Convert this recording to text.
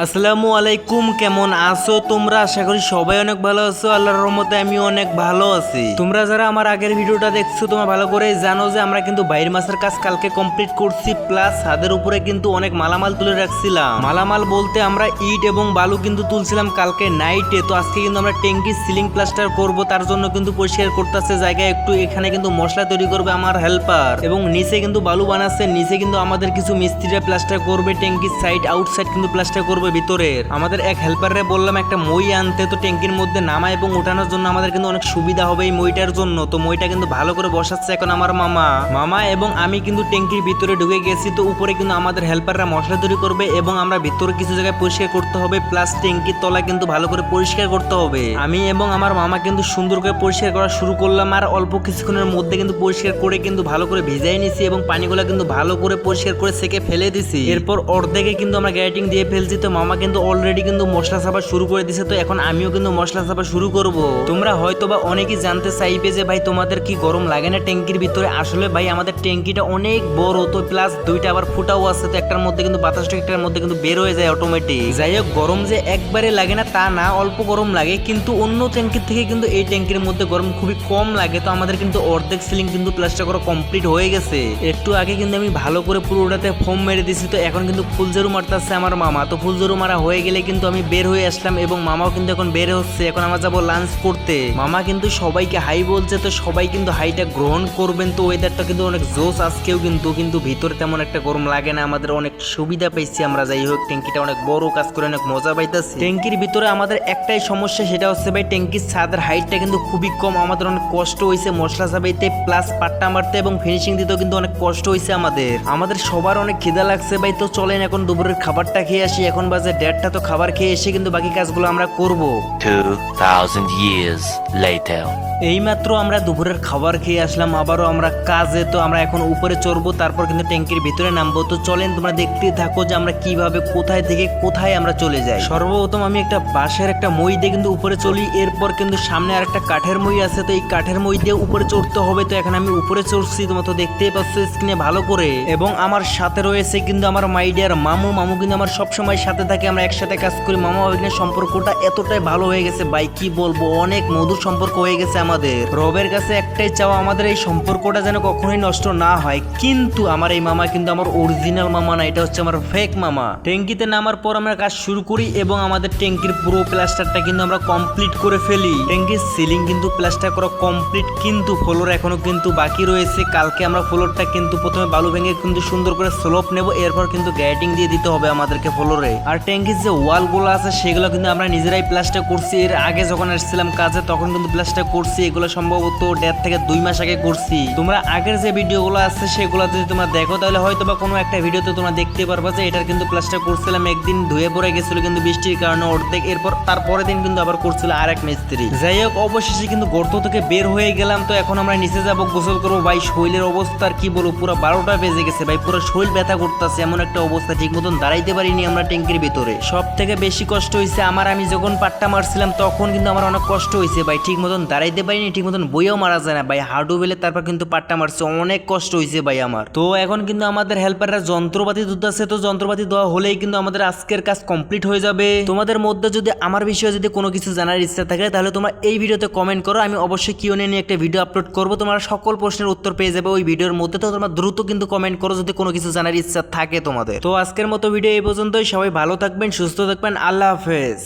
আসসালামু আলাইকুম, কেমন আছো তোমরা? আশা করি সবাই অনেক ভালো আছো। আল্লাহর রহমতে আমি অনেক ভালো আছি। তোমরা যারা আমার আগের ভিডিওটা দেখছো তোমরা ভালো করে জানো যে আমরা কিন্তু বাইরের মাছের কাজ কালকে কমপ্লিট করছি, প্লাস ছাদের উপরে কিন্তু অনেক মালামাল তুলে রাখছিলাম। মালামাল বলতে আমরা ইট এবং বালু কিন্তু তুলছিলাম কালকে নাইটে। তো আজকে কিন্তু আমরা ট্যাঙ্কি সিলিং প্লাস্টার করব, তার জন্য কিন্তু পরিষ্কার করতেছে জায়গা একটু। এখানে কিন্তু মশলা তৈরি করবে আমার হেল্পার, এবং নিচে কিন্তু বালু বানাচ্ছে। নিচে কিন্তু আমাদের কিছু মিস্ত্রিরা প্লাস্টার করবে, ট্যাঙ্কির সাইড আউটসাইড কিন্তু প্লাস্টার করবে ভিতরের। আমাদের এক হেল্পারে বললাম একটা মই আনতে, তো ট্যাঙ্কির মধ্যে নামা এবং ওঠানোর জন্য আমাদের কিন্তু অনেক সুবিধা হবে এই মইটার জন্য। তো মইটা কিন্তু ভালো করে বসাচ্ছে এখন আমার মামা এবং আমি কিন্তু ট্যাঙ্কির ভিতরে ঢুকে গেছি। তো উপরে কিন্তু আমাদের হেল্পাররা মশলা তৈরি করবে এবং আমরা ভিতরে কিছু জায়গায় পরিষ্কার করতে হবে, প্লাস ট্যাঙ্কির তলা কিন্তু ভালো করে পরিষ্কার করতে হবে। আমি এবং আমার মামা কিন্তু সুন্দর করে পরিষ্কার করা শুরু করলাম, আর অল্প কিছুক্ষণের মধ্যে কিন্তু পরিষ্কার করে কিন্তু ভালো করে ভিজাই নিছি এবং পানিগুলো কিন্তু ভালো করে পরিষ্কার করে সেকে ফেলে দিছি। এরপর অর্ধেকে কিন্তু আমরা গ্যাটিং দিয়ে ফেলছি। তো মামা কিন্তু অলরেডি কিন্তু মশলা চাপা শুরু করে দিছে। তো এখন আমিও কিন্তু মশলা চাপা শুরু করব। তোমরা হয়তোবা অনেকেই জানতে চাইবে যে ভাই তোমাদের কি গরম লাগে না ট্যাঙ্কির ভিতরে? আসলে ভাই আমাদের ট্যাঙ্কিটা অনেক বড়, তো প্লাস দুইটা আবার ফুটাও আছে। তো একটার মধ্যে কিন্তু বাতাসটা একটার মধ্যে কিন্তু বের হয়ে যায় অটোমেটিক। যাই হোক, গরম যে একবারে লাগে না তা না, অল্প গরম লাগে, কিন্তু অন্য ট্যাঙ্কির থেকে কিন্তু এই ট্যাঙ্কির মধ্যে গরম খুবই কম লাগে। তো আমাদের কিন্তু অর্ধেক সিলিং কিন্তু প্লাস্টার করা কমপ্লিট হয়ে গেছে। একটু আগে কিন্তু আমি ভালো করে পুরোটাতে ফোম মেরে দিছি। তো এখন কিন্তু ফুলঝাড়ু মারতেছে আমার মামা। তো ফুলঝাড়ু মারা হয়ে গেলে কিন্তু আমি বের হয়ে আসলাম এবং মামাও কিন্তু এখন বের হচ্ছে। এখন আমরা যাবো লাঞ্চ করতে। মামা কিন্তু সবাইকে হাই বলছে, তো সবাই কিন্তু হাইটা গ্রহণ করবেন। তো ওয়েদারটা কিন্তু অনেক জোস আজকেও কিন্তু ভিতরে তেমন একটা গরম লাগে না, আমাদের অনেক সুবিধা পাইছি আমরা। যাই হোক, ট্যাঙ্কিটা অনেক বড়, কাজ করে অনেক মজা পাইতেছি। ট্যাঙ্কির ভিতরে আমাদের একটাই সমস্যা, সেটা হচ্ছে ভাই ট্যাঙ্কির ছাদের হাইটটা কিন্তু খুবই কম। আমাদের অনেক কষ্ট হয়েছে মশলা চাপাইতে, প্লাস পাট্টা মারতে এবং ফিনিশিং দিতেও কিন্তু অনেক কষ্ট হয়েছে আমাদের সবার অনেক খিদা লাগছে ভাই। তো চলেন এখন দুপুরের খাবারটা খেয়ে আসি। এখন বাজে 1:30। তো খাবার খেয়ে এসে কিন্তু বাকি কাজগুলো আমরা করব। 2000 years later. এইমাত্র আমরা দুপুরের খাবার খেয়ে আসলাম, আবারও আমরা কাজে। তো আমরা এখন উপরে চড়বো, তারপর কিন্তু ট্যাঙ্কির ভিতরে নামবো। তো চলেন তোমরা দেখতে থাকো যে আমরা কিভাবে কোথায় থেকে কোথায় আমরা চলে যাই। সর্বপ্রথম আমি একটা বাঁশের একটা মই দিয়ে কিন্তু উপরে চলি, এরপর কিন্তু সামনে আর একটা কাঠের মই আছে। তো এই কাঠের মই দিয়ে উপরে চড়তে হবে। তো এখন আমি উপরে চড়ছি, তোমরা তো দেখতেই পাচ্ছ স্ক্রিনে ভালো করে। এবং আমার সাথে রয়েছে কিন্তু আমার মাইডিয়ার মামু কিন্তু আমার সবসময় সাথে থাকে, আমরা একসাথে কাজ করি। মামা ভাগ্নের সম্পর্কটা এতটাই ভালো হয়ে গেছে ভাই, কি বলবো, অনেক মধুর সম্পর্ক হয়ে গেছে আমাদের। রবের কাছে একটাই চাওয়া, আমাদের এই সম্পর্কটা যেন কখনোই নষ্ট না হয়। কিন্তু আমার এই মামা কিন্তু আমার অরিজিনাল মামা না, এটা হচ্ছে আমার ফেক মামা। ট্যাঙ্কিতে নামার পর আমরা কাজ শুরু করি এবং আমাদের ট্যাঙ্কির পুরো প্লাস্টারটা কিন্তু আমরা কমপ্লিট করে ফেলি। ট্যাঙ্কির সিলিং কিন্তু প্লাস্টার করা কমপ্লিট, কিন্তু ফ্লোর এখনো কিন্তু বাকি রয়েছে। কালকে আমরা ফ্লোরটা কিন্তু প্রথমে বালু ভেঙে কিন্তু সুন্দর করে স্লোপ নেব, এরপর কিন্তু গ্যাটিং দিয়ে দিতে হবে আমাদেরকে ফ্লোরে। আর ট্যাঙ্কির যে ওয়ালগুলো আছে সেগুলো কিন্তু আমরা নিজেরাই প্লাস্টার করছি। এর আগে যখন আসছিলাম কাজে তখন কিন্তু প্লাস্টার করছি, এগুলো সম্ভবত 1.5 থেকে 2 মাস আগে করছি। তোমরা আগের যে ভিডিওগুলো আছে সেগুলো যদি তোমরা দেখো তাহলে হয়তো বা কোনো একটা ভিডিওতে তোমরা দেখতে পারবা যে এটার কিন্তু প্লাস্টার করছিলাম। একদিন ধুয়ে পড়ে গেছিল কিন্তু বৃষ্টির কারণে অর্ধেক, এরপর তারপরের দিন কিন্তু আবার করছিল আরেক মিস্ত্রি। যাই হোক, অবশেষে কিন্তু গর্ত থেকে বের হয়ে গেলাম। তো এখন আমরা নিচে যাব, গোসল করবো। ভাই শরীরের অবস্থা আর কি বলবো, পুরো 12টা বেজে গেছে ভাই, পুরো শরীর ব্যথা করতেছে, এমন একটা অবস্থা, ঠিক মতন দাঁড়াইতে পারিনি আমরা ট্যাঙ্কির ভিতরে। সব থেকে বেশি কষ্ট হয়েছে আমি যখন পাট্টা মারছিলাম তখন কিন্তু আমার অনেক কষ্ট হয়েছে ভাই, ঠিক মতন দাঁড়াইতে পারিনি, ঠিক মতন বইও মারা যায় না ভাই, হাঁটু বেলে তারপর কিন্তু পাট্টা মারছে, অনেক কষ্ট হয়েছে ভাই আমার। তো এখন কিন্তু আমাদের হেল্পাররা যন্ত্রপাতি ধুতেছে। তো যন্ত্রপাতি দেওয়া হলেই কিন্তু আমাদের আজকের কাজ কমপ্লিট হয়ে যাবে। তোমাদের মধ্যে যদি আমার বিষয়ে যদি কোনো কিছু জানার ইচ্ছা থাকে তাহলে তোমরা এই ভিডিওতে কমেন্ট করো, আমি অবশ্যই কিউএনএ নিয়ে একটা ভিডিও আপলোড করবো, তোমরা সকল প্রশ্নের উত্তর পেয়ে যাবে ওই ভিডিওর মধ্যে। তো তোমরা দ্রুত কিন্তু কমেন্ট করো যদি কোনো কিছু জানার ইচ্ছা থাকে তোমাদের। তো আজকের মতো ভিডিও এই পর্যন্তই, সবাই ভালো থাকবেন, সুস্থ থাকবেন, আল্লাহ হাফেজ।